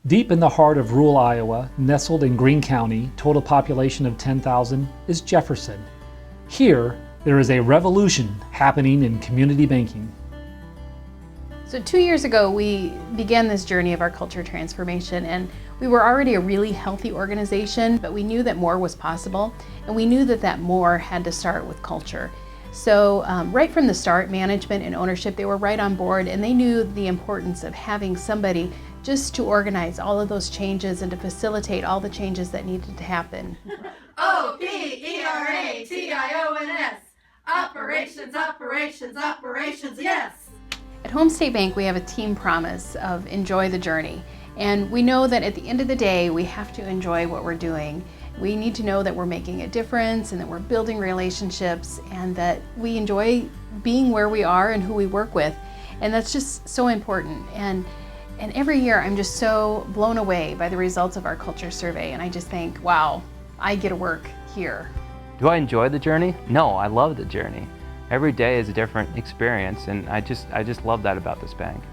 Deep in the heart of rural Iowa, nestled in Greene County, total population of 10,000, is Jefferson. Here, there is a revolution happening in community banking. So 2 years ago, we began this journey of our culture transformation, and we were already a really healthy organization, but we knew that more was possible, and we knew that that more had to start with culture. So right from the start, management and ownership, they were right on board, and they knew the importance of having somebody just to organize all of those changes and to facilitate all the changes that needed to happen. OPERATIONS, operations, operations, operations, yes! At Home State Bank, we have a team promise of enjoy the journey. And we know that at the end of the day, we have to enjoy what we're doing. We need to know that we're making a difference and that we're building relationships and that we enjoy being where we are and who we work with. And that's just so important. And every year I'm just so blown away by the results of our culture survey, and I just think, wow, I get to work here. Do I enjoy the journey? No, I love the journey. Every day is a different experience, and I just love that about this bank.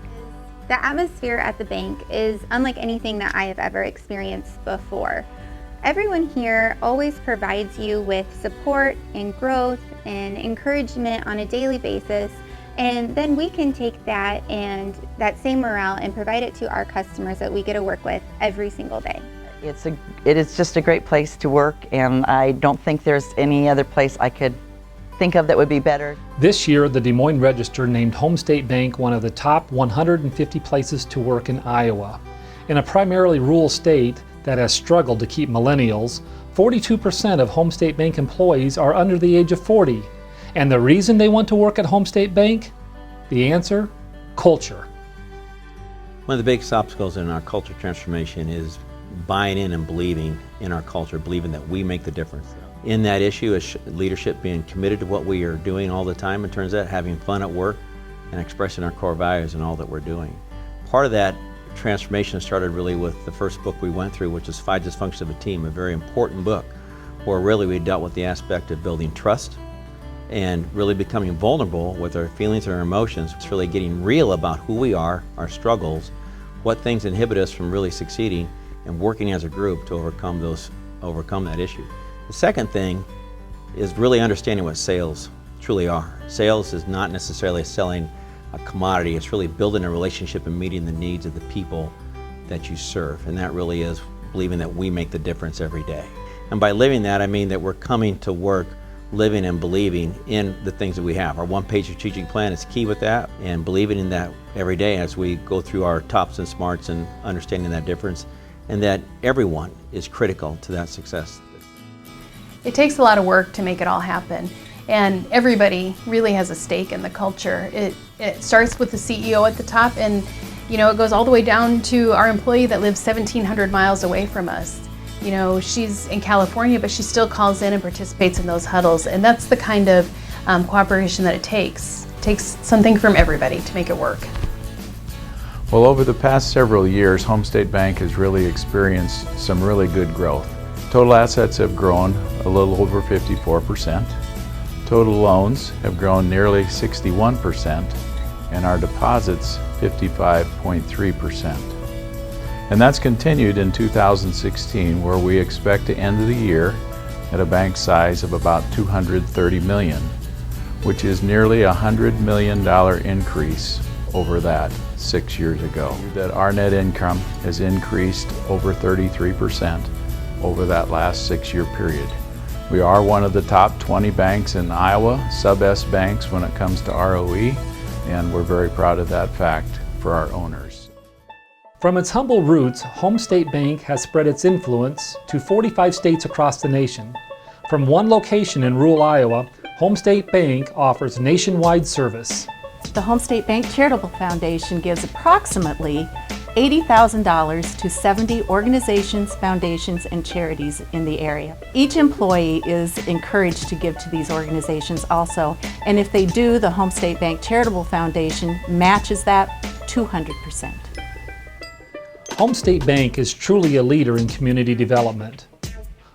The atmosphere at the bank is unlike anything that I have ever experienced before. Everyone here always provides you with support and growth and encouragement on a daily basis, and then we can take that and that same morale and provide it to our customers that we get to work with every single day. It is just a great place to work, and I don't think there's any other place I could think of that would be better. This year, the Des Moines Register named Home State Bank one of the top 150 places to work in Iowa. In a primarily rural state that has struggled to keep millennials, 42% of Home State Bank employees are under the age of 40. And the reason they want to work at Home State Bank? The answer? Culture. One of the biggest obstacles in our culture transformation is buying in and believing in our culture, believing that we make the difference. In that issue is leadership being committed to what we are doing all the time. It turns out having fun at work and expressing our core values in all that we're doing. Part of that transformation started really with the first book we went through, which is Five Dysfunctions of a Team, a very important book where really we dealt with the aspect of building trust and really becoming vulnerable with our feelings and our emotions. It's really getting real about who we are, our struggles, what things inhibit us from really succeeding, and working as a group to overcome that issue. The second thing is really understanding what sales truly are. Sales is not necessarily selling a commodity, it's really building a relationship and meeting the needs of the people that you serve. And that really is believing that we make the difference every day. And by living that, I mean that we're coming to work living and believing in the things that we have. Our one-page strategic plan is key with that, and believing in that every day as we go through our tops and smarts and understanding that difference, and that everyone is critical to that success. It takes a lot of work to make it all happen, and everybody really has a stake in the culture. It starts with the CEO at the top, and it goes all the way down to our employee that lives 1,700 miles away from us. She's in California, but she still calls in and participates in those huddles, and that's the kind of cooperation that it takes. It takes something from everybody to make it work. Well, over the past several years, Home State Bank has really experienced some really good growth. Total assets have grown a little over 54%. Total loans have grown nearly 61%, and our deposits 55.3%. And that's continued in 2016, where we expect to end the year at a bank size of about $230 million, which is nearly a $100 million increase over that 6 years ago. That our net income has increased over 33% over that last 6-year period. We are one of the top 20 banks in Iowa, sub-S banks when it comes to ROE, and we're very proud of that fact for our owners. From its humble roots, Home State Bank has spread its influence to 45 states across the nation. From one location in rural Iowa, Home State Bank offers nationwide service. The Home State Bank Charitable Foundation gives approximately $80,000 to 70 organizations, foundations, and charities in the area. Each employee is encouraged to give to these organizations also, and if they do, the Home State Bank Charitable Foundation matches that 200%. Home State Bank is truly a leader in community development.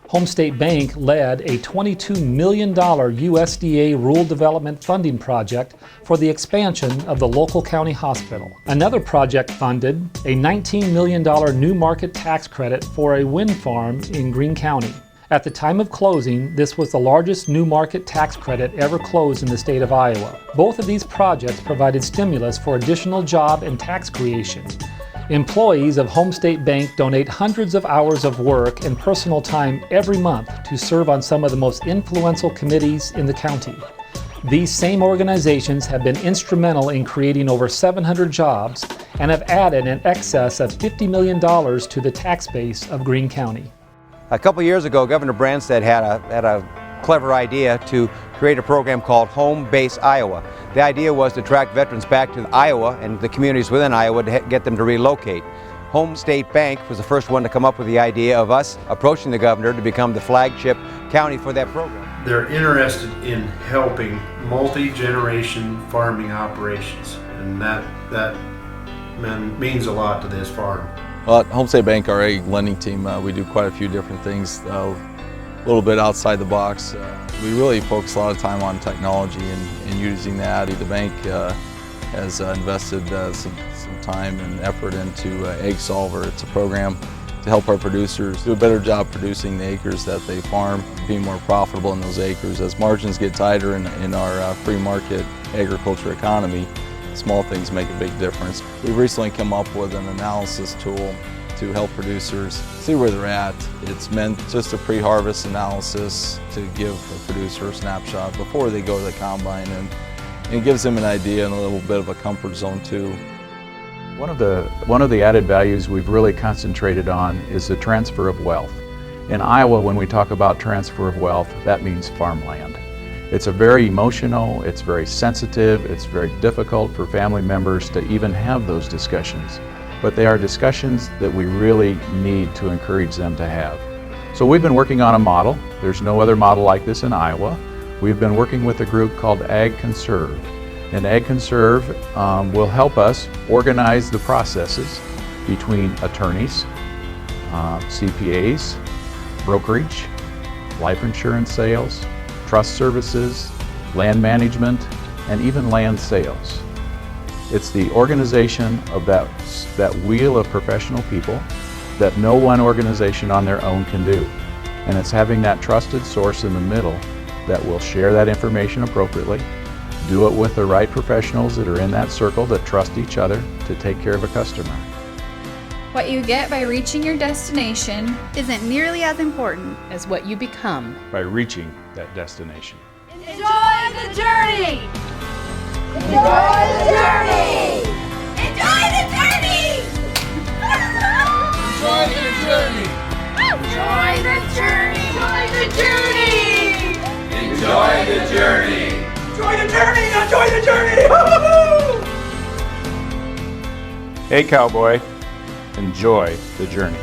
Home State Bank led a $22 million USDA Rural Development Funding project for the expansion of the local county hospital. Another project funded a $19 million new market tax credit for a wind farm in Greene County. At the time of closing, this was the largest new market tax credit ever closed in the state of Iowa. Both of these projects provided stimulus for additional job and tax creation. Employees of Home State Bank donate hundreds of hours of work and personal time every month to serve on some of the most influential committees in the county. These same organizations have been instrumental in creating over 700 jobs and have added in excess of $50 million to the tax base of Greene County. A couple years ago, Governor Branstad had a clever idea to create a program called Home Base Iowa. The idea was to attract veterans back to Iowa and the communities within Iowa to get them to relocate. Home State Bank was the first one to come up with the idea of us approaching the governor to become the flagship county for that program. They're interested in helping multi-generation farming operations, and that means a lot to this farm. Well, at Home State Bank, our ag lending team, we do quite a few different things, a little bit outside the box. We really focus a lot of time on technology and using that. The bank has invested some time and effort into Ag Solver. It's a program to help our producers do a better job producing the acres that they farm, being more profitable in those acres. As margins get tighter in our free market agriculture economy, small things make a big difference. We've recently come up with an analysis tool to help producers see where they're at. It's meant just a pre-harvest analysis to give the producer a snapshot before they go to the combine, and it gives them an idea and a little bit of a comfort zone too. One of the added values we've really concentrated on is the transfer of wealth. In Iowa, when we talk about transfer of wealth, that means farmland. It's a very emotional, it's very sensitive, it's very difficult for family members to even have those discussions. But they are discussions that we really need to encourage them to have. So we've been working on a model. There's no other model like this in Iowa. We've been working with a group called Ag Conserve. And Ag Conserve will help us organize the processes between attorneys, CPAs, brokerage, life insurance sales, trust services, land management, and even land sales. It's the organization of that wheel of professional people that no one organization on their own can do. And it's having that trusted source in the middle that will share that information appropriately, do it with the right professionals that are in that circle that trust each other to take care of a customer. What you get by reaching your destination isn't nearly as important as what you become by reaching that destination. Enjoy the journey! Enjoy the journey! Enjoy the journey! Enjoy the journey! Enjoy the journey! Enjoy the journey! Enjoy the journey! Enjoy the journey! Enjoy the journey! Hey cowboy, enjoy the journey.